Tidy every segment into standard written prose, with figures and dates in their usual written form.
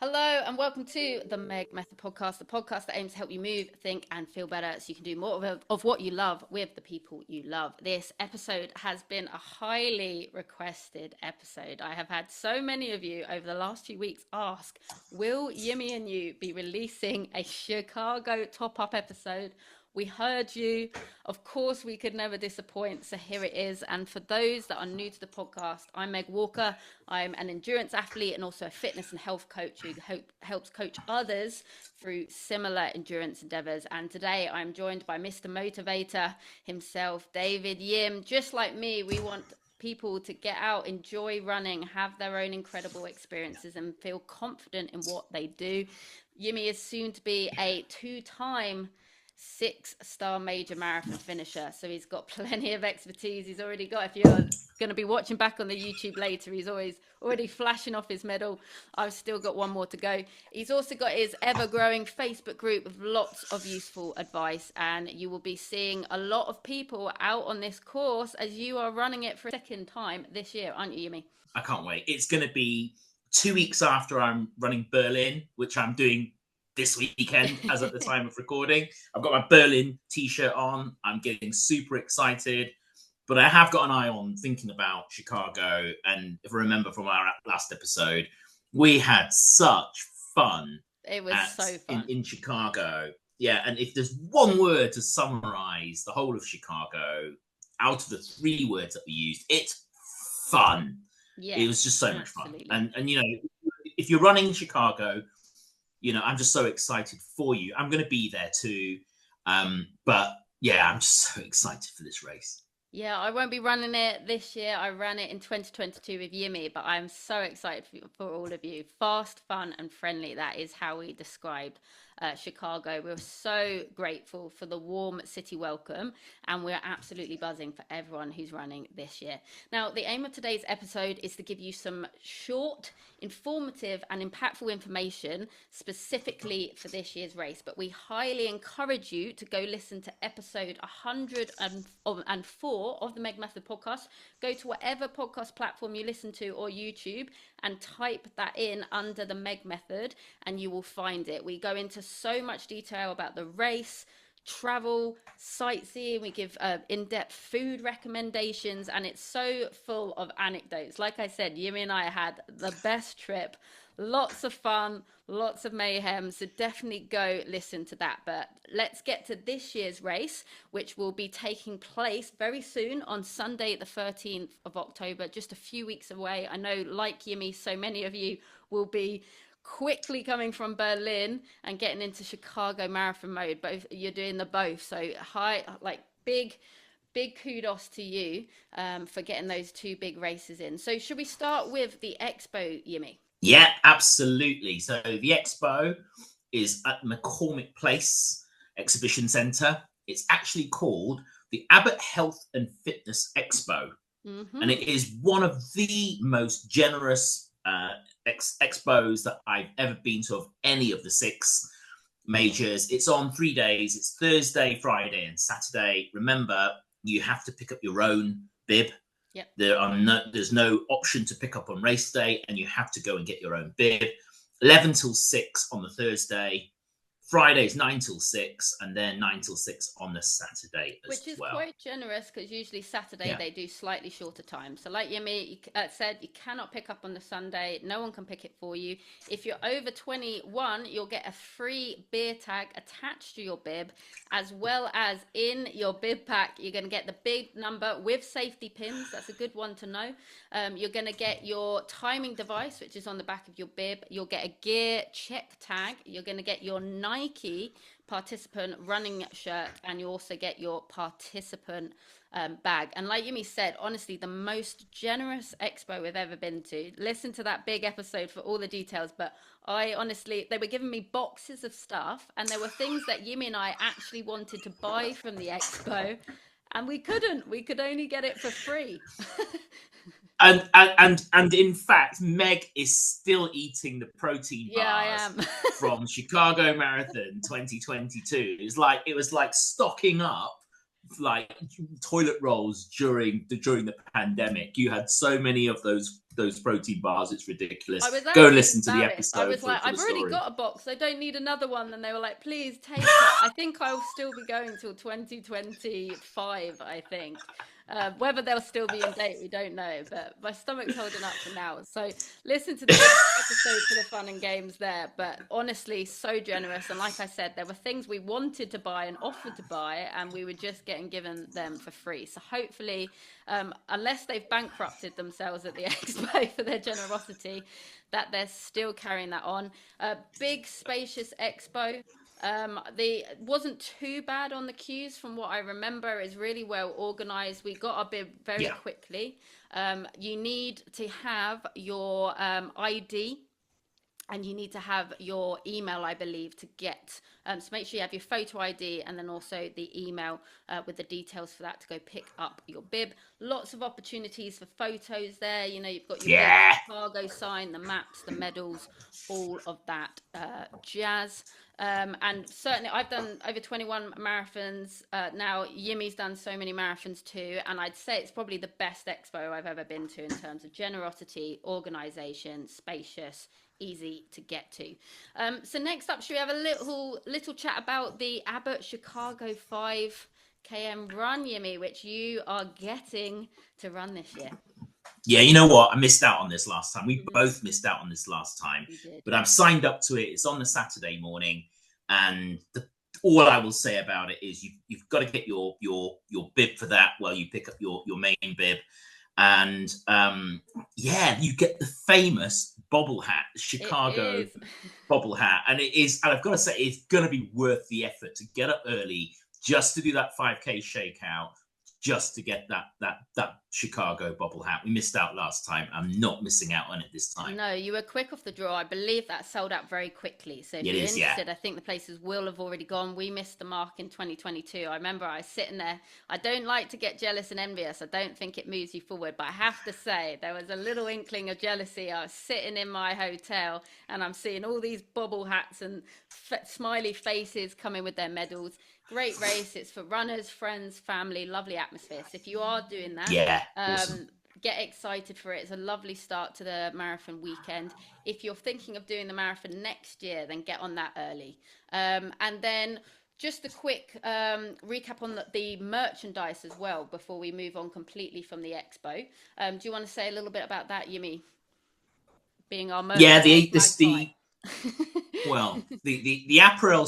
Hello and welcome to the Meg Method podcast, the podcast that aims to help you move, think, and feel better so you can do more of what you love with the people you love. This episode has been a highly requested episode. I have had so many of you over the last few weeks ask, will Yimmy and you be releasing a Chicago top-up episode? We heard you. Of course, we could never disappoint. So here it is. And for those that are new to the podcast, I'm Meg Walker. I'm an endurance athlete and also a fitness and health coach who helps coach others through similar endurance endeavors. And today I'm joined by Mr. Motivator himself, David Yim. Just like me, we want people to get out, enjoy running, have their own incredible experiences and feel confident in what they do. Yimmy is soon to be a two-time 6-star major marathon finisher, so he's got plenty of expertise. He's already got, if you're going to be watching back on the YouTube later, he's already flashing off his medal. I've still got one more to go. He's also got his ever-growing Facebook group with lots of useful advice, and you will be seeing a lot of people out on this course as you are running it for a second time this year, aren't you, Yimmy? I can't wait. It's going to be 2 weeks after I'm running Berlin, which I'm doing this weekend as at the time of recording. I've got my Berlin t-shirt on. I'm getting super excited, but I have got an eye on thinking about Chicago. And if I remember from our last episode, we had such fun. It was so fun in Chicago. Yeah, and if there's one word to summarize the whole of Chicago out of the 3 words that we used, it's fun. Yeah, it was just so much fun. And you know, if you're running Chicago, you know, I'm just so excited for you. I'm going to be there too. But yeah, I'm just so excited for this race. Yeah, I won't be running it this year. I ran it in 2022 with Yimmy, but I'm so excited for all of you. Fast, fun, and friendly. That is how we described Chicago. We're so grateful for the warm city welcome, and we're absolutely buzzing for everyone who's running this year. Now, the aim of today's episode is to give you some short, informative, and impactful information specifically for this year's race, but we highly encourage you to go listen to episode 104 of the Meg Method podcast. Go to whatever podcast platform you listen to or YouTube and type that in under the Meg Method and you will find it. We go into so much detail about the race, travel, sightseeing. We give in-depth food recommendations, and it's so full of anecdotes. Like I said, Yimmy and I had the best trip, lots of fun, lots of mayhem, so definitely go listen to that. But let's get to this year's race, which will be taking place very soon on Sunday the 13th of October, just a few weeks away. I know, like Yimmy, so many of you will be quickly coming from Berlin and getting into Chicago marathon mode. Both you're doing the both, so big kudos to you for getting those 2 big races in. So should we start with the Expo, Yimmy? Yeah, absolutely. So the Expo is at McCormick Place Exhibition Centre. It's actually called the Abbott Health and Fitness Expo, and it is one of the most generous expos that I've ever been to of any of the 6 majors. It's on 3 days. It's Thursday, Friday, and Saturday. Remember, you have to pick up your own bib. Yep. There's no option to pick up on race day, and you have to go and get your own bib. 11 till 6 on the Thursday. Fridays 9 till 6, and then 9 till 6 on the Saturday as well. Which is quite generous, because usually Saturday they do slightly shorter time. So like Yimmy said, you cannot pick up on the Sunday. No one can pick it for you. If you're over 21, you'll get a free beer tag attached to your bib, as well as in your bib pack, you're going to get the big number with safety pins. That's a good one to know. You're going to get your timing device, which is on the back of your bib. You'll get a gear check tag. You're going to get your Nike participant running shirt, and you also get your participant bag. And like Yumi said, honestly, the most generous expo we've ever been to. Listen to that big episode for all the details, but they were giving me boxes of stuff, and there were things that Yumi and I actually wanted to buy from the expo, and we couldn't. We could only get it for free. And in fact, Meg is still eating the protein bars I am. from Chicago Marathon 2022. It was like stocking up like toilet rolls during the pandemic. You had so many of those those protein bars. It's ridiculous. I was Go listen to the embarrassed. I episode was like, for the I've already story. got a box. I don't need another one. And they were like, please take it. I think I'll still be going till 2025, I think. Whether they'll still be in date, we don't know. But my stomach's holding up for now. So listen to the episode for the fun and games there. But honestly, so generous. And like I said, there were things we wanted to buy and offered to buy, and we were just getting given them for free. So hopefully, unless they've bankrupted themselves at the Expo for their generosity, that they're still carrying that on. Big, spacious Expo. It wasn't too bad on the queues from what I remember. It's really well organized. We got our bib very quickly. You need to have your ID, and you need to have your email, I believe, to get. So make sure you have your photo ID and then also the email with the details for that to go pick up your bib. Lots of opportunities for photos there. You know, you've got your big Chicago sign, the maps, the medals, all of that jazz. And certainly I've done over 21 marathons. Now Yimi's done so many marathons too. And I'd say it's probably the best expo I've ever been to in terms of generosity, organization, spacious, easy to get to. So next up, should we have a little chat about the Abbott Chicago 5 km run, Yimi, which you are getting to run this year? Yeah, you know what? I missed out on this last time. We both missed out on this last time. But I've signed up to it. It's on the Saturday morning. And all I will say about it is you've got to get your bib for that while you pick up your main bib. And you get the famous bobble hat, Chicago bobble hat. And I've got to say, it's going to be worth the effort to get up early just to do that 5K shakeout, just to get that Chicago bobble hat. We missed out last time. I'm not missing out on it this time. No, you were quick off the draw. I believe that sold out very quickly. So if you're interested, I think the places will have already gone. We missed the mark in 2022. I remember I was sitting there. I don't like to get jealous and envious. I don't think it moves you forward. But I have to say, there was a little inkling of jealousy. I was sitting in my hotel and I'm seeing all these bobble hats and smiley faces coming with their medals. Great race. It's for runners, friends, family, lovely atmosphere. So if you are doing that, awesome. Get excited for it. It's a lovely start to the marathon weekend. If you're thinking of doing the marathon next year, then get on that early. And then just a quick recap on the merchandise as well before we move on completely from the expo. Do you want to say a little bit about that, Yimi? Being our merchandise the Apparel.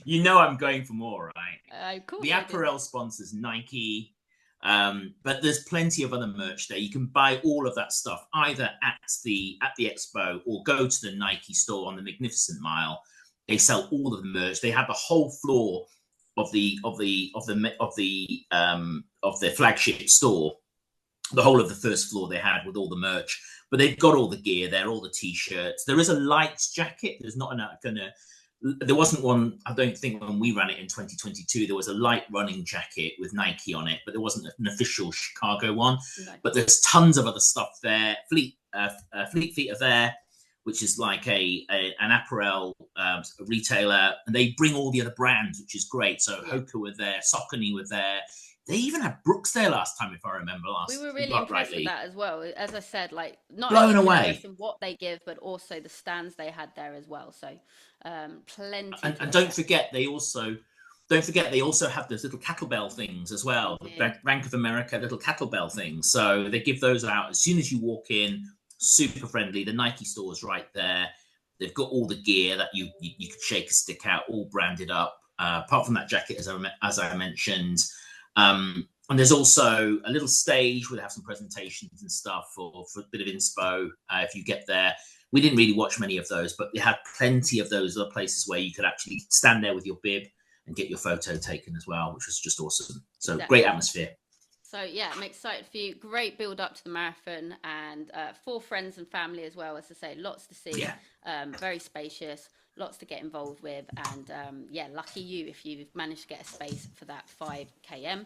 You know I'm going for more, right? Of course. The Apparel sponsors Nike, but there's plenty of other merch there. You can buy all of that stuff either at the expo or go to the Nike store on the Magnificent Mile. They sell all of the merch. They have the whole floor of the flagship store. The whole of the first floor they had with all the merch, but they've got all the gear there, all the t-shirts. There is a lights jacket. There's not there wasn't one, I don't think, when we ran it in 2022. There was a light running jacket with Nike on it, but there wasn't an official Chicago one. No. But there's tons of other stuff there. Fleet Feet are there, which is like an apparel retailer, and they bring all the other brands, which is great. So Hoka were there, Saucony were there. They even had Brooks there last time, if I remember. We were really impressed with that as well. As I said, like not blown only away in what they give, but also the stands they had there as well. So plenty. And don't forget, they also have those little kettlebell things as well. The Bank of America little kettlebell things. So they give those out as soon as you walk in. Super friendly. The Nike store is right there. They've got all the gear that you could shake a stick out, all branded up. Apart from that jacket, as I mentioned. And there's also a little stage where they have some presentations and stuff for a bit of inspo if you get there. We didn't really watch many of those, but they had plenty of those other places where you could actually stand there with your bib and get your photo taken as well, which was just awesome. So Great atmosphere. So yeah, I'm excited for you. Great build up to the marathon, and for friends and family as well. As I say, lots to see. Very spacious. Lots to get involved with, and lucky you if you've managed to get a space for that 5 km.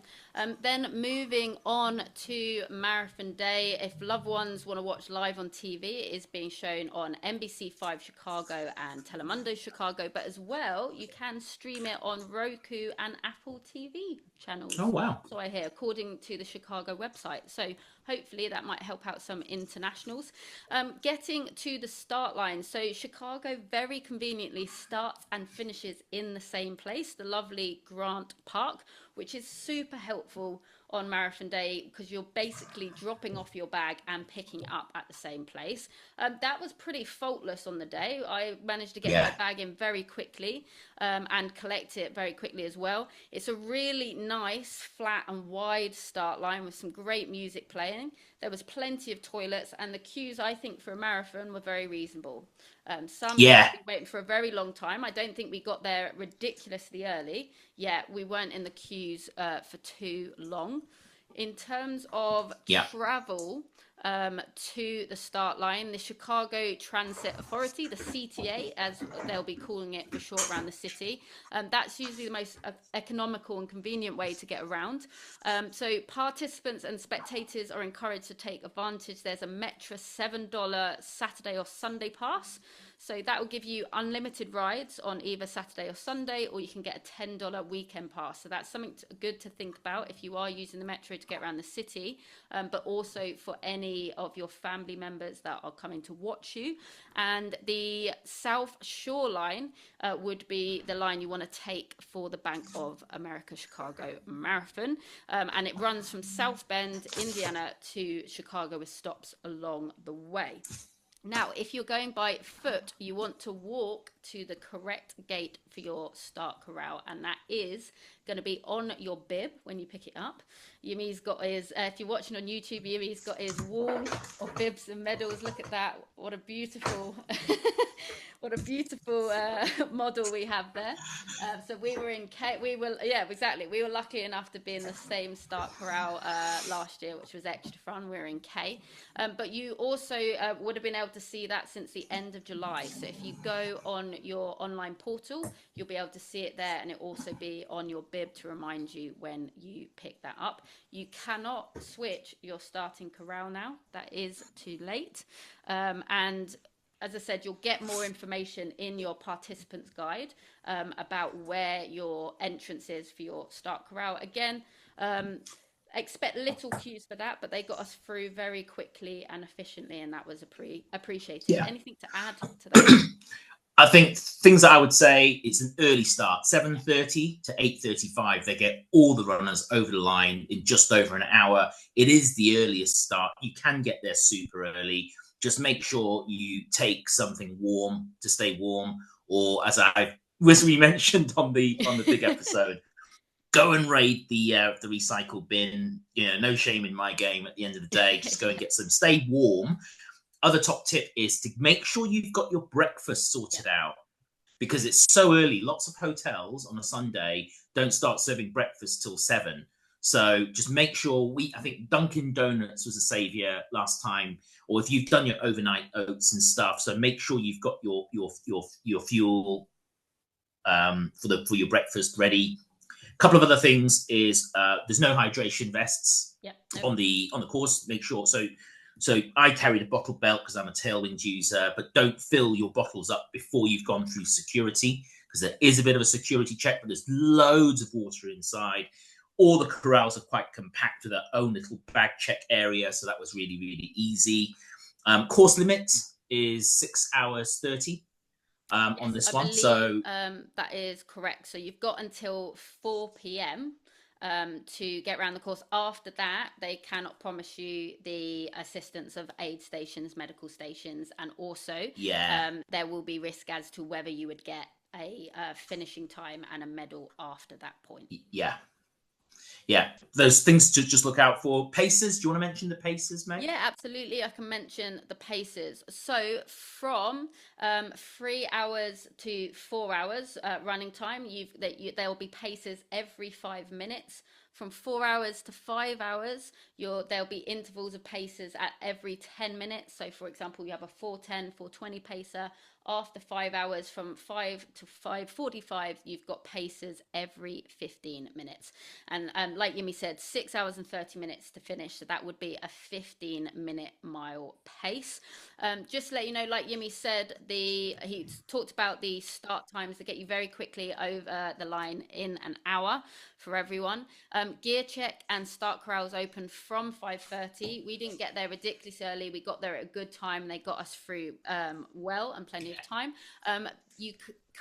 Then moving on to Marathon Day. If loved ones want to watch live on TV, it is being shown on NBC5 Chicago and Telemundo Chicago, but as well, you can stream it on Roku and Apple TV channels. Oh, wow. So I hear, according to the Chicago website. So hopefully that might help out some internationals. Getting to the start line. So Chicago very conveniently starts and finishes in the same place, the lovely Grant Park, which is super helpful on marathon day because you're basically dropping off your bag and picking up at the same place. That was pretty faultless on the day. I managed to get my bag in very quickly and collect it very quickly as well. It's a really nice, flat and wide start line with some great music playing. There was plenty of toilets, and the queues, I think, for a marathon were very reasonable. Some people have been waiting for a very long time. I don't think we got there ridiculously early, yet we weren't in the queues for too long. In terms of travel to the start line, the Chicago Transit Authority, the CTA, as they'll be calling it for short around the city, that's usually the most economical and convenient way to get around. So participants and spectators are encouraged to take advantage. There's a Metra $7 Saturday or Sunday pass. So that will give you unlimited rides on either Saturday or Sunday, or you can get a $10 weekend pass. So that's something good to think about if you are using the Metro to get around the city, but also for any of your family members that are coming to watch you. And the South Shore line would be the line you want to take for the Bank of America Chicago Marathon. And it runs from South Bend, Indiana to Chicago with stops along the way. Now, if you're going by foot, you want to walk to the correct gate for your start corral, and that is going to be on your bib when you pick it up. Yumi's got his, if you're watching on YouTube, Yumi's got his wall of bibs and medals. Look at that. What a beautiful, what a beautiful model we have there. So we were in K, exactly. We were lucky enough to be in the same start corral last year, which was extra fun. We were in K. But you also would have been able to see that since the end of July. So if you go on your online portal, you'll be able to see it there, and it'll also be on your bib to remind you when you pick that up. You cannot switch your starting corral now. That is too late. And as I said, you'll get more information in your participants guide about where your entrance is for your start corral. Again, expect little queues for that, but they got us through very quickly and efficiently, and that was appreciated. Anything to add to that? I think things that I would say, it's an early start, 7:30 to 8:35. They get all the runners over the line in just over an hour. It is the earliest start. You can get there super early. Just make sure you take something warm to stay warm, or as we mentioned on the big episode, go and raid the recycle bin. You know, no shame in my game. At the end of the day, just go and get some. Stay warm. Other top tip is to make sure you've got your breakfast sorted out, because it's so early. Lots of hotels on a Sunday don't start serving breakfast till 7. So just make sure I think Dunkin' Donuts was a savior last time, or if you've done your overnight oats and stuff. So make sure you've got your fuel for your breakfast ready. A couple of other things is there's no hydration vests on the course. Make sure so I carried a bottle belt because I'm a Tailwind user, but don't fill your bottles up before you've gone through security, because there is a bit of a security check, but there's loads of water inside. All the corrals are quite compact with their own little bag check area, so that was really, really easy. Course limit is 6 hours 30 on this one. So that is correct. So you've got until 4 p.m. To get around the course. After that, they cannot promise you the assistance of aid stations, medical stations, and also there will be risk as to whether you would get a finishing time and a medal after that point. Yeah, those things to just look out for. Paces, do you want to mention the paces, Meg? Yeah, absolutely. I can mention the paces. So from 3 hours to 4 hours running time, there will be paces every 5 minutes. From 4 hours to 5 hours, there'll be intervals of paces at every 10 minutes. So, for example, you have a 4:10, 4:20 pacer. After 5 hours, from 5 to 5:45, you've got paces every 15 minutes. And like Yumi said, 6 hours and 30 minutes to finish. So that would be a 15-minute mile pace. Just to let you know, like Yumi said, he talked about the start times that get you very quickly over the line in an hour for everyone. Gear check and start corrals open from 5:30. We didn't get there ridiculously early. We got there at a good time. They got us through well and plenty of time. You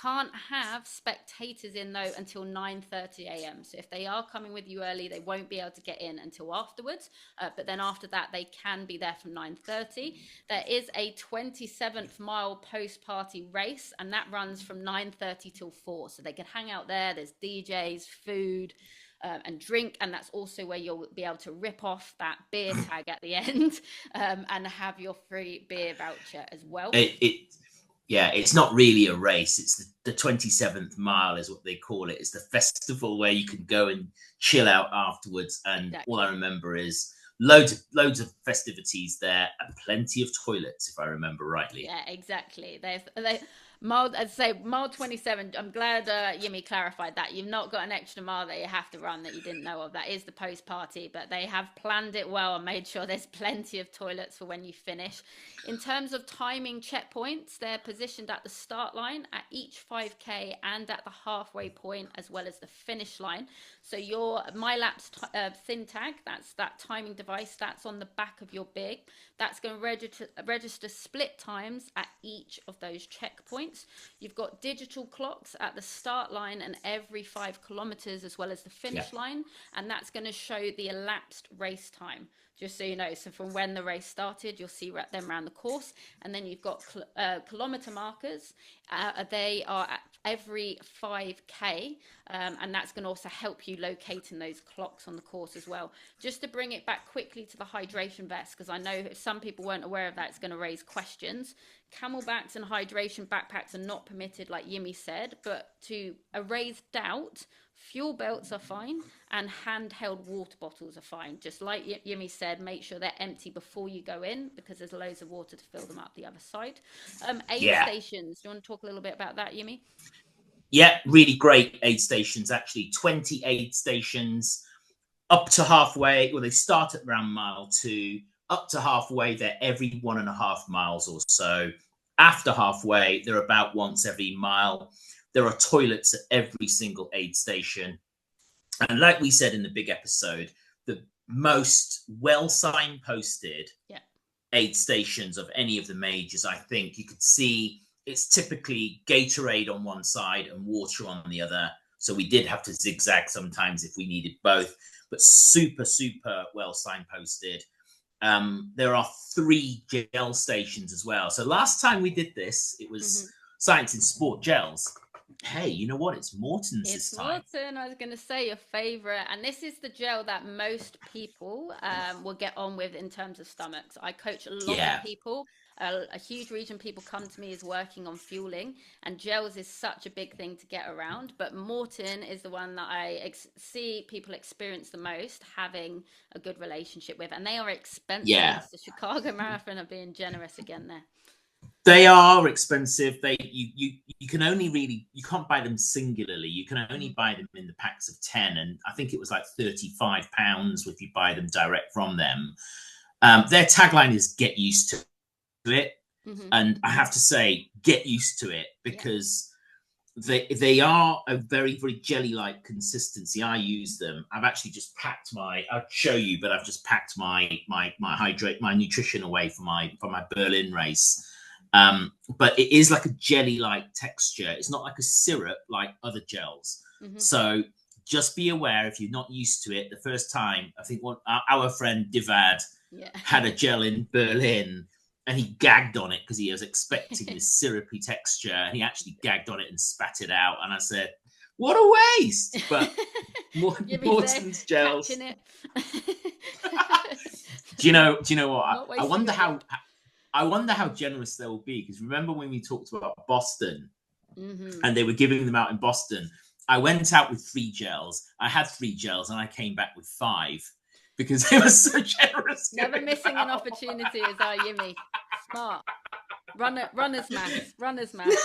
can't have spectators in though until 9:30 a.m. So if they are coming with you early, they won't be able to get in until afterwards. But then after that, they can be there from 9:30. There is a 27th mile post-party race, and that runs from 9:30 till 4. So they can hang out there. There's DJs, food, and drink, and that's also where you'll be able to rip off that beer tag at the end and have your free beer voucher as well. Yeah, it's not really a race. It's the 27th mile is what they call it. It's the festival where you can go and chill out afterwards. And exactly. All I remember is loads of festivities there and plenty of toilets, if I remember rightly. Yeah, exactly. Mile 27, I'm glad Yimi clarified that. You've not got an extra mile that you have to run that you didn't know of. That is the post-party, but they have planned it well and made sure there's plenty of toilets for when you finish. In terms of timing checkpoints, they're positioned at the start line, at each 5K, and at the halfway point, as well as the finish line. So your MyLapse thin tag, that's that timing device, that's on the back of your bib. That's going to register split times at each of those checkpoints. You've got digital clocks at the start line and every 5 kilometers, as well as the finish line. And that's going to show the elapsed race time, just so you know. So from when the race started, you'll see them around the course. And then you've got kilometer markers. They are at every 5K. And that's going to also help you locate in those clocks on the course as well. Just to bring it back quickly to the hydration vest, because I know if some people weren't aware of that, it's going to raise questions. Camelbacks and hydration backpacks are not permitted, like Yimi said, but to erase doubt, fuel belts are fine and handheld water bottles are fine. Just like Yimi said, make sure they're empty before you go in, because there's loads of water to fill them up the other side. Aid stations, do you want to talk a little bit about that, Yimi? Yeah, really great aid stations, actually. 20 aid stations up to halfway. Well, they start at around mile 2, up to halfway. They're every 1.5 miles or so. After halfway, they're about once every mile. There are toilets at every single aid station. And like we said in the big episode, the most well signposted aid stations of any of the majors, I think you could see. It's typically Gatorade on one side and water on the other. So we did have to zigzag sometimes if we needed both, but super, super well signposted. There are 3 gel stations as well. So last time we did this, it was Science in Sport gels. Hey, you know what? It's Morton's this time. It's Morton. I was going to say your favorite. And this is the gel that most people will get on with in terms of stomachs. I coach a lot of people. A huge region people come to me is working on fueling, and gels is such a big thing to get around. But Morton is the one that I see people experience the most, having a good relationship with. And they are expensive. Yeah. The Chicago Marathon are being generous again there. They are expensive. You can only really, you can't buy them singularly. You can only buy them in the packs of 10. And I think it was like £35 if you buy them direct from them. Their tagline is "Get used to it." And I have to say, get used to it, because they are a very, very jelly-like consistency. I use them. I've actually just packed I'll show you, but I've just packed my nutrition away for my Berlin race. But it is like a jelly-like texture. It's not like a syrup like other gels. So just be aware, if you're not used to it. The first time, I think our friend Divad had a gel in Berlin, and he gagged on it because he was expecting this syrupy texture, and he actually gagged on it and spat it out. And I said, what a waste! But Morton's gels. Do you know what? I wonder how generous they will be, because remember when we talked about Boston and they were giving them out in Boston? I went out with 3 gels. I had 3 gels and I came back with 5 because they were so generous. Never missing an opportunity is our Yimi. Smart. Runner's math.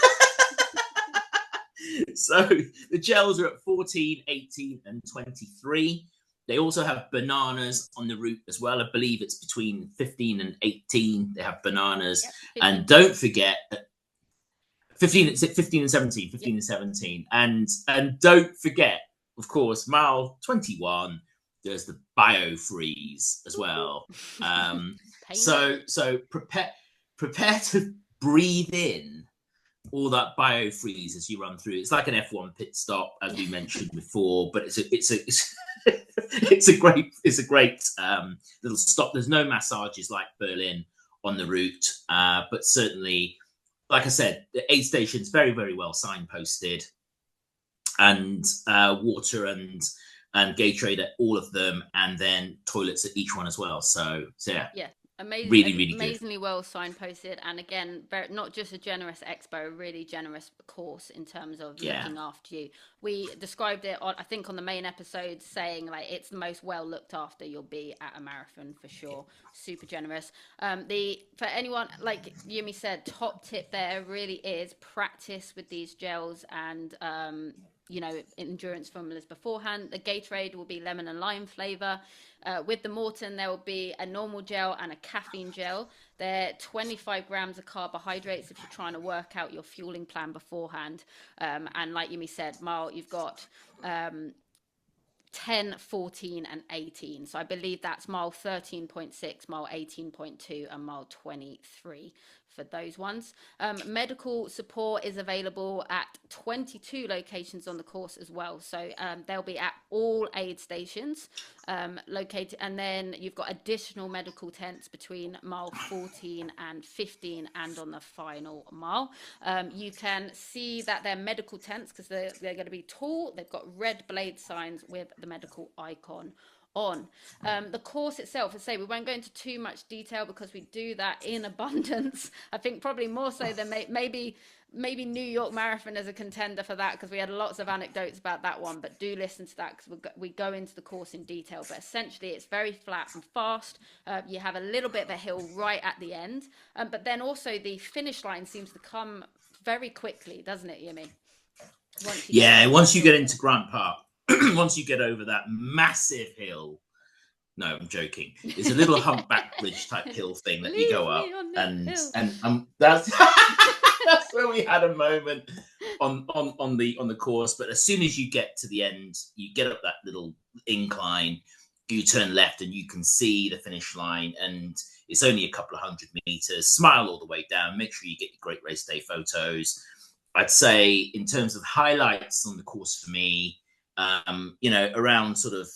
So the gels are at 14, 18 and 23. They also have bananas on the route as well. I believe it's between 15 and 18. They have bananas. Yep. And don't forget 15 and 17. And don't forget, of course, mile 21. There's the biofreeze as well. So prepare to breathe in all that biofreeze as you run through. It's like an F1 pit stop, as we mentioned before, but it's a great little stop. There's no massages like Berlin on the route, but certainly, like I said, the aid stations very, very well signposted, and water and Gatorade at all of them, and then toilets at each one as well. So yeah. Amazing, really amazingly good. well signposted, and again, not just a generous expo, a really generous course in terms of looking after you. We described it on, I think, on the main episode, saying like it's the most well looked after you'll be at a marathon for sure. Super generous. For anyone, like Yumi said, top tip there really is practice with these gels and endurance formulas beforehand. The Gatorade will be lemon and lime flavor. With the Morton, there will be a normal gel and a caffeine gel. They're 25 grams of carbohydrates if you're trying to work out your fueling plan beforehand. And like Yumi said, Mile, you've got 10, 14, and 18. So I believe that's mile 13.6, mile 18.2, and mile 23 for those ones. Medical support is available at 22 locations on the course as well. So they'll be at all aid stations located. And then you've got additional medical tents between mile 14 and 15 and on the final mile. You can see that they're medical tents because they're going to be tall. They've got red blade signs with the medical icon on. The course itself, I say, we won't go into too much detail because we do that in abundance. I think probably more so than maybe New York Marathon as a contender for that, because we had lots of anecdotes about that one, but do listen to that because we go into the course in detail. But essentially it's very flat and fast. You have a little bit of a hill right at the end, but then also the finish line seems to come very quickly, doesn't it, Yumi? Once you get into Grant Park, once you get over that massive hill, no, I'm joking. It's a little humpback bridge type hill thing that you go up, and that's that's where we had a moment on the course. But as soon as you get to the end, you get up that little incline, you turn left, and you can see the finish line, and it's only a couple of 100 meters. Smile all the way down. Make sure you get your great race day photos. I'd say in terms of highlights on the course for me, around sort of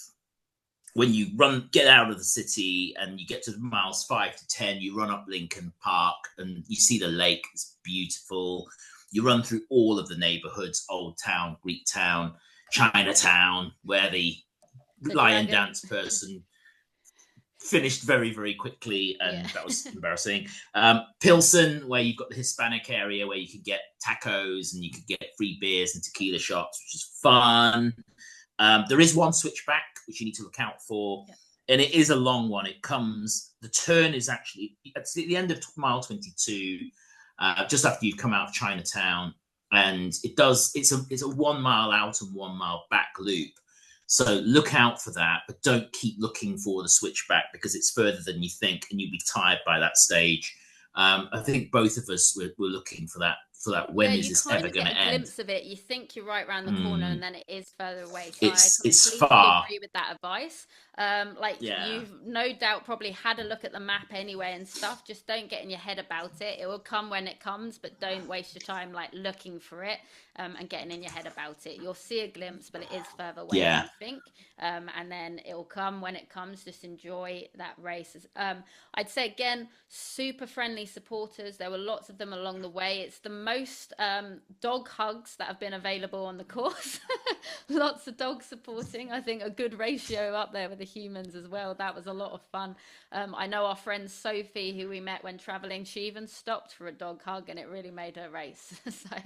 when you get out of the city and you get to miles 5 to 10, you run up Lincoln Park and you see the lake. It's beautiful. You run through all of the neighborhoods, Old Town, Greek Town, Chinatown, where the lion dance person finished very, very quickly, and that was embarrassing. Pilsen, where you've got the Hispanic area where you can get tacos and you can get free beers and tequila shots, which is fun. There is one switchback which you need to look out for, and it is a long one. The turn is actually at the end of mile 22, just after you've come out of Chinatown, and it's a 1 mile out and 1 mile back loop. So look out for that, but don't keep looking for the switchback because it's further than you think, and you'll be tired by that stage. I think both of us were looking for that. When is this ever going to end? You glimpse of it. You think you're right around the corner, and then it is further away. So it's far. Agree with that advice. You've no doubt probably had a look at the map anyway and stuff. Just don't get in your head about it. It will come when it comes, but don't waste your time looking for it and getting in your head about it. You'll see a glimpse, but it is further away than you think. And then it will come when it comes. Just enjoy that race. I'd say again, super friendly supporters. There were lots of them along the way. It's the most dog hugs that have been available on the course. Lots of dogs supporting. I think a good ratio up there with the humans as well. That was a lot of fun. I know our friend Sophie, who we met when traveling, she even stopped for a dog hug, and it really made her race. So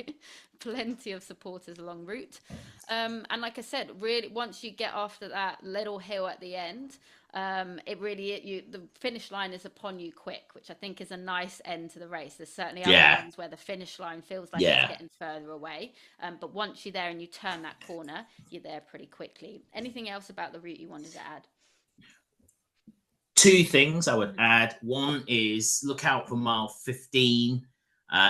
plenty of supporters along route. And like I said, really once you get after that little hill at the end, the finish line is upon you quick, which I think is a nice end to the race. There's certainly other ones where the finish line feels like it's getting further away, but once you're there and you turn that corner, you're there pretty quickly. Anything else about the route you wanted to add? Two things I would add. One is look out for mile 15.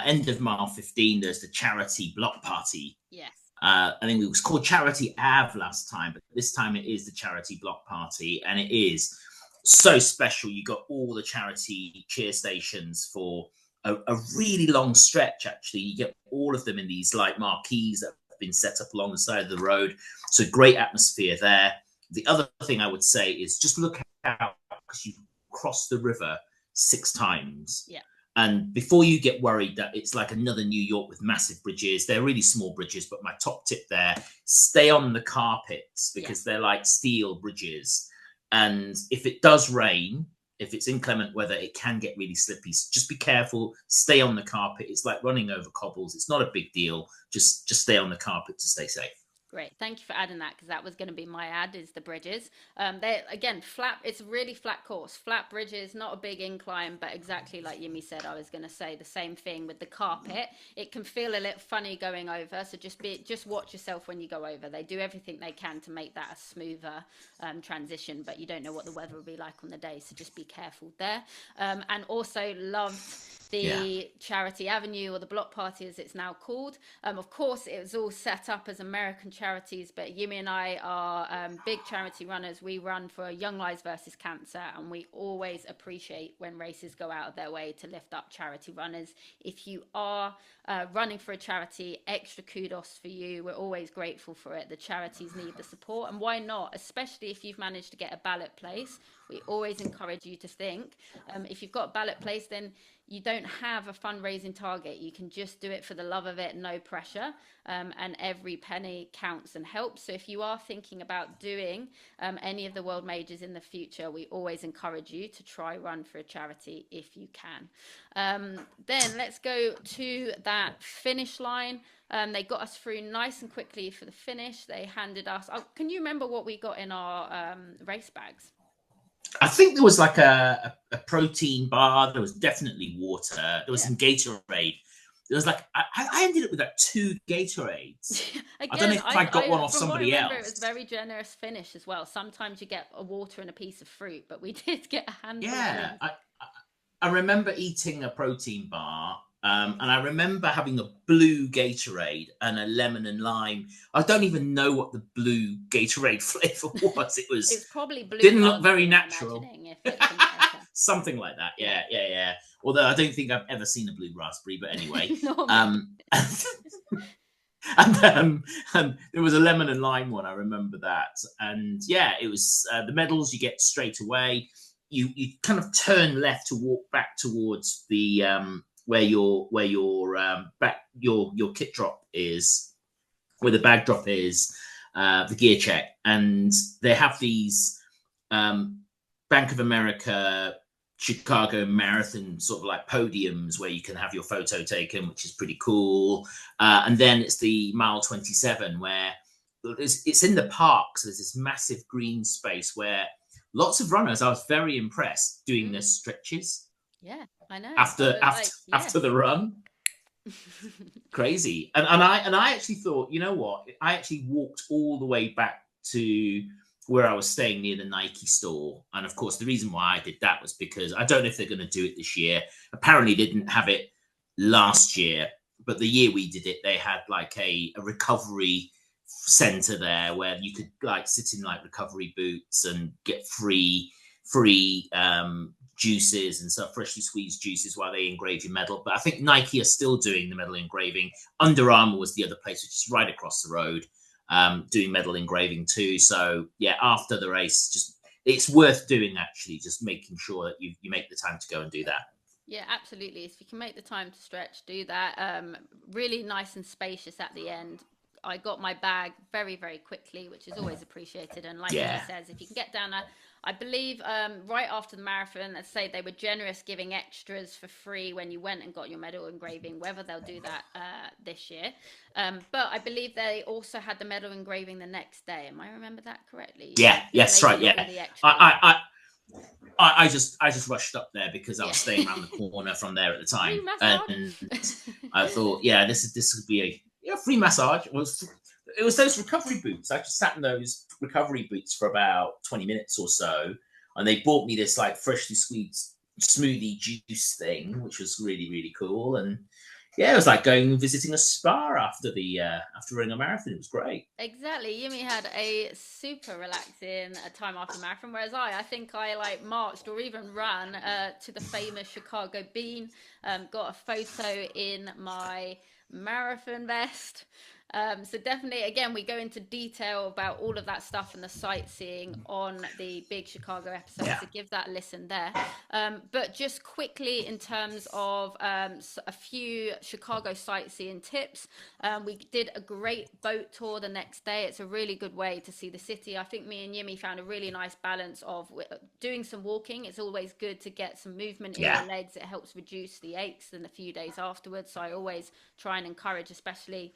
End of mile 15, there's the charity block party. Yes. I think it was called Charity Ave last time, but this time it is the Charity Block Party, and it is so special. You got all the charity cheer stations for a really long stretch. Actually, you get all of them in these like marquees that have been set up along the side of the road. So great atmosphere there. The other thing I would say is just look out, because you cross the river 6 times. Yeah. And before you get worried that it's like another New York with massive bridges, they're really small bridges, but my top tip there, stay on the carpets, because they're like steel bridges. And if it does rain, if it's inclement weather, it can get really slippy. So just be careful, stay on the carpet. It's like running over cobbles. It's not a big deal. Just stay on the carpet to stay safe. Great, thank you for adding that, because that was going to be my ad, is the bridges. They again flat. It's a really flat course, flat bridges, not a big incline, but exactly like Yimi said, I was going to say the same thing with the carpet. It can feel a little funny going over, so just watch yourself when you go over. They do everything they can to make that a smoother transition, but you don't know what the weather will be like on the day, so just be careful there. And also loved the Charity Avenue, or the Block Party as it's now called. Of course, it was all set up as American charities, but Yumi and I are big charity runners. We run for Young Lives versus Cancer, and we always appreciate when races go out of their way to lift up charity runners. If you are running for a charity, extra kudos for you. We're always grateful for it. The charities need the support, and why not? Especially if you've managed to get a ballot place, we always encourage you to think, if you've got a ballot place, then you don't have a fundraising target. You can just do it for the love of it, no pressure, and every penny counts and helps. So if you are thinking about doing any of the world majors in the future, we always encourage you to try run for a charity if you can. Then let's go to that finish line. They got us through nice and quickly for the finish. They handed us, can you remember what we got in our race bags? I think there was like a protein bar. There was definitely water. There was some Gatorade. There was like, I ended up with like 2 Gatorades. Again, I don't know if I got one off from somebody what I remember, else. It was very generous finish as well. Sometimes you get a water and a piece of fruit, but we did get a handful of things. I remember eating a protein bar, and I remember having a blue Gatorade and a lemon and lime. I don't even know what the blue Gatorade flavor was. It was probably blue. Didn't look very natural. Something like that. Yeah. Although I don't think I've ever seen a blue raspberry, but anyway. And there was a lemon and lime one. I remember that. And yeah, it was the medals you get straight away. You kind of turn left to walk back towards the where your kit drop is, where the bag drop is, the gear check, and they have these Bank of America Chicago marathon sort of like podiums where you can have your photo taken, which is pretty cool. And then it's the mile 27 where it's in the park, so there's this massive green space where lots of runners, I was very impressed, doing their stretches. Yeah, I know. After the run. Crazy. And I actually thought, you know what? I actually walked all the way back to where I was staying near the Nike store. And of course, the reason why I did that was because I don't know if they're going to do it this year. Apparently they didn't have it last year, but the year we did it, they had like a recovery center there where you could like sit in like recovery boots and get free juices and stuff, freshly squeezed juices while they engrave your medal. But I think Nike are still doing the medal engraving. Under Armour was the other place, which is right across the road, doing medal engraving too. So yeah, after the race, it's worth doing, actually, just making sure that you make the time to go and do that. Yeah, absolutely. If you can make the time to stretch, do that. Really nice and spacious at the end. I got my bag very, very quickly, which is always appreciated. And like he says, if you can get down I believe right after the marathon, let's say they were generous giving extras for free when you went and got your medal engraving, whether they'll do that this year. But I believe they also had the medal engraving the next day. Am I remember that correctly? Yeah, yes, right, yeah. I just rushed up there because I was staying around the corner from there at the time. And I thought, this would be a free massage. It was those recovery boots. I just sat in those recovery boots for about 20 minutes or so, and they bought me this like freshly squeezed smoothie juice thing, which was really, really cool. And Yeah, it was like going and visiting a spa after running a marathon. It was great. Exactly. Yumi had a super relaxing time after marathon, whereas I think I like marched or even ran to the famous Chicago Bean, got a photo in my marathon vest. So definitely, again, we go into detail about all of that stuff and the sightseeing on the big Chicago episode. Yeah. So give that a listen there. But just quickly, in terms of a few Chicago sightseeing tips, we did a great boat tour the next day. It's a really good way to see the city. I think me and Yimi found a really nice balance of doing some walking. It's always good to get some movement in Yeah. your legs. It helps reduce the aches in a few days afterwards. So I always try and encourage, especially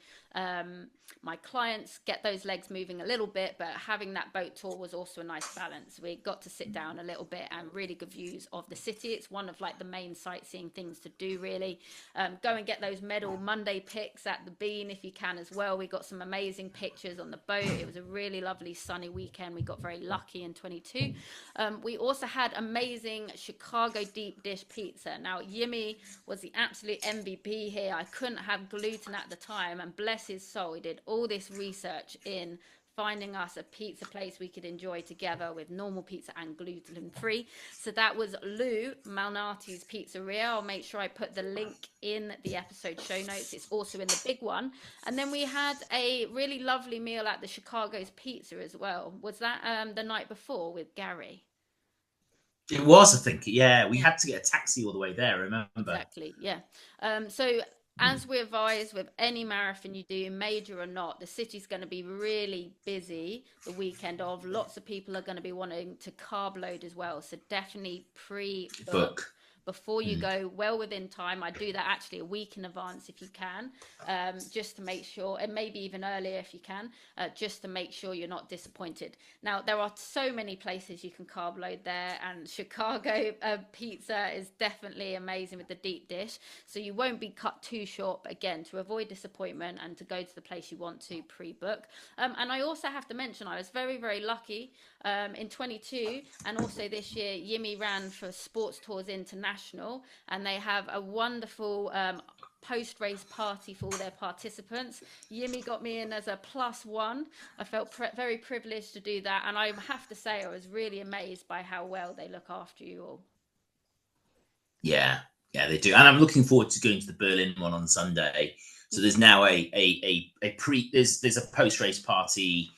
my clients, get those legs moving a little bit. But having that boat tour was also a nice balance. We got to sit down a little bit and really good views of the city. It's one of like the main sightseeing things to do, really. Go and get those Medal Monday pics at the Bean if you can as well. We got some amazing pictures on the boat. It was a really lovely sunny weekend. We got very lucky in 22. We also had amazing Chicago deep dish pizza. Now Yimi was the absolute MVP here. I couldn't have gluten at the time, and bless his soul, he did all this research in finding us a pizza place we could enjoy together with normal pizza and gluten free. So that was Lou Malnati's Pizzeria. I'll make sure I put the link in the episode show notes. It's also in the big one. And then we had a really lovely meal at the Chicago's Pizza as well. Was that the night before with Gary? It was, I think. Yeah, we had to get a taxi all the way there, remember? Exactly, yeah. So as we advise with any marathon you do, major or not, the city's going to be really busy the weekend of. Lots of people are going to be wanting to carb load as well. So definitely pre-book before you go, well within time. I do that actually a week in advance if you can, just to make sure, and maybe even earlier if you can, just to make sure you're not disappointed. Now, there are so many places you can carb load there, and Chicago pizza is definitely amazing with the deep dish. So you won't be cut too short, but again, to avoid disappointment and to go to the place you want to pre-book. And I also have to mention, I was very, very lucky in 22 and also this year. Yimi ran for Sports Tours International, and they have a wonderful post-race party for all their participants. Yimi got me in as a +1. I felt very privileged to do that, and I have to say I was really amazed by how well they look after you all. Yeah, they do, and I'm looking forward to going to the Berlin one on Sunday. So there's now there's a post-race party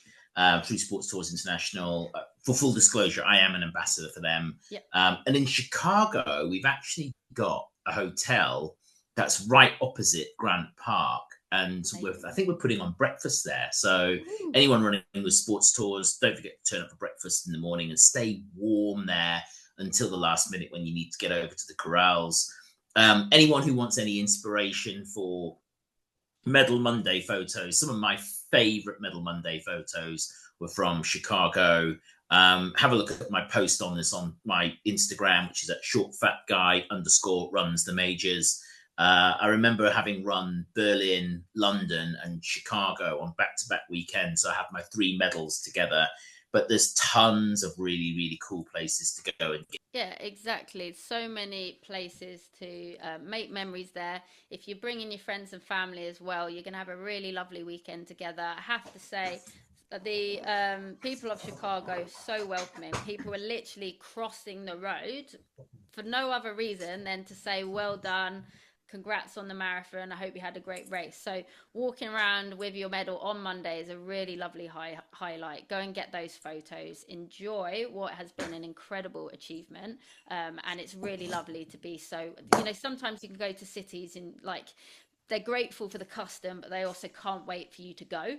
through Sports Tours International. For full disclosure, I am an ambassador for them. Yep. And in Chicago, we've actually got a hotel that's right opposite Grant Park. And I think we're putting on breakfast there. So anyone running with Sports Tours, don't forget to turn up for breakfast in the morning and stay warm there until the last minute when you need to get over to the corrals. Anyone who wants any inspiration for Medal Monday photos, some of my favorite Medal Monday photos were from Chicago. Have a look at my post on this on my Instagram, which is at shortfatguy_runs_the-majors. I remember having run Berlin, London, and Chicago on back-to-back weekends. So I have my 3 medals together. But there's tons of really, really cool places to go and get. Yeah, exactly. So many places to make memories there. If you're bringing your friends and family as well, you're going to have a really lovely weekend together. I have to say, the people of Chicago, so welcoming. People were literally crossing the road for no other reason than to say, well done. Congrats on the marathon. I hope you had a great race. So walking around with your medal on Monday is a really lovely highlight. Go and get those photos. Enjoy what has been an incredible achievement. And it's really lovely to be so, sometimes you can go to cities and they're grateful for the custom, but they also can't wait for you to go,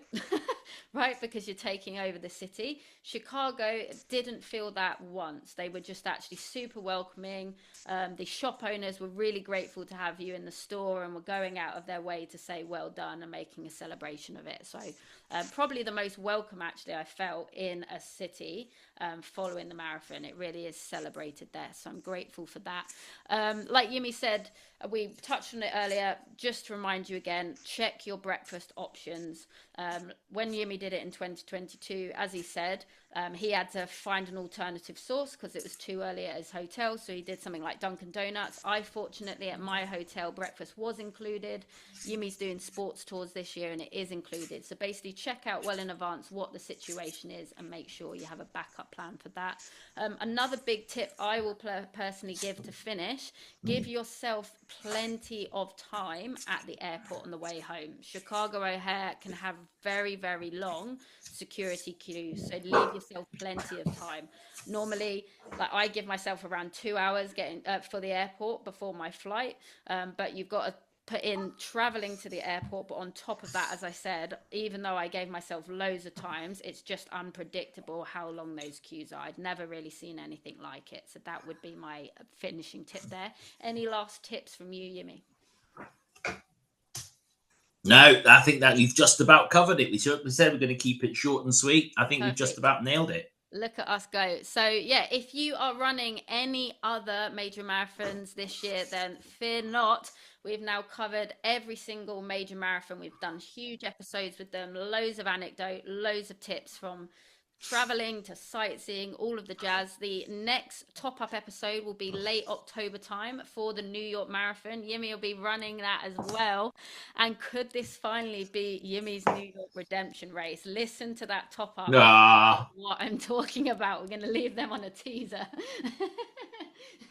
right? Because you're taking over the city. Chicago didn't feel that once. They were just actually super welcoming. The shop owners were really grateful to have you in the store and were going out of their way to say well done and making a celebration of it. So probably the most welcome actually I felt in a city following the marathon. It really is celebrated there. So I'm grateful for that. Like Yumi said, we touched on it earlier. Just to remind you again, check your breakfast options. When Yumi did it in 2022, as he said, he had to find an alternative source because it was too early at his hotel. So he did something like Dunkin' Donuts. I, fortunately, at my hotel, breakfast was included. Yumi's doing sports tours this year and it is included. So basically check out well in advance what the situation is and make sure you have a backup plan for that. Another big tip I will personally give to finish, give yourself plenty of time at the airport on the way home. Chicago O'Hare can have very, very long security queues, so leave yourself plenty of time. Normally, like I give myself around 2 hours getting for the airport before my flight, but you've got to put in traveling to the airport. But on top of that, as I said, even though I gave myself loads of times, it's just unpredictable how long those queues are. I'd never really seen anything like it, so that would be my finishing tip there. Any last tips from you, Yumi? No, I think that you've just about covered it. We said we're going to keep it short and sweet. I think we've just about nailed it. Look at us go. So yeah, if you are running any other major marathons this year, then fear not. We've now covered every single major marathon. We've done huge episodes with them, loads of anecdote, loads of tips from traveling to sightseeing, all of the jazz. The next top-up episode will be late October time for the New York Marathon. Yumi will be running that as well. And could this finally be Yumi's New York redemption race? Listen to that top-up. What I'm talking about. We're going to leave them on a teaser.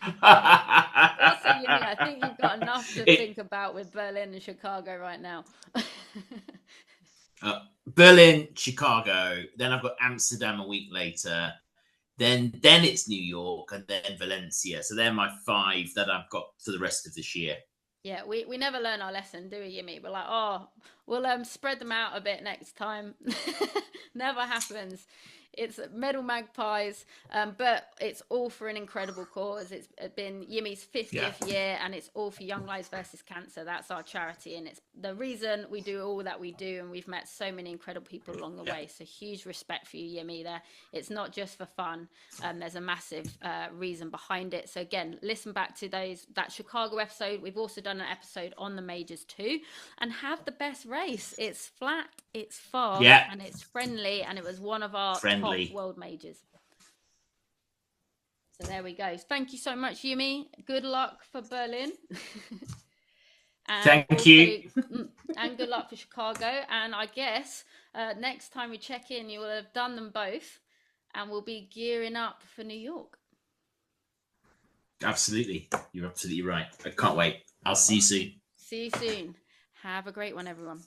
Also, Yumi, I think you've got enough to think about with Berlin and Chicago right now. Berlin, Chicago, then I've got Amsterdam a week later, then it's New York, and then Valencia. So they're my 5 that I've got for the rest of this year. Yeah, we never learn our lesson, do we, Yumi? We're like, oh, we'll spread them out a bit next time. Never happens. It's Medal Magpies, but it's all for an incredible cause. It's been Yumi's 50th year, and it's all for Young Lives versus Cancer. That's our charity, and it's the reason we do all that we do, and we've met so many incredible people along the way. So huge respect for you, Yumi, there. It's not just for fun. There's a massive reason behind it. So again, listen back to that Chicago episode. We've also done an episode on the majors too, and have the best race. It's flat, it's fast, and it's friendly, and it was one of our top world majors. So there we go. Thank you so much, Yumi. Good luck for Berlin. Thank you. And good luck for Chicago. And I guess next time we check in, you will have done them both, and we'll be gearing up for New York. Absolutely. You're absolutely right. I can't wait. I'll see you soon. See you soon. Have a great one, everyone.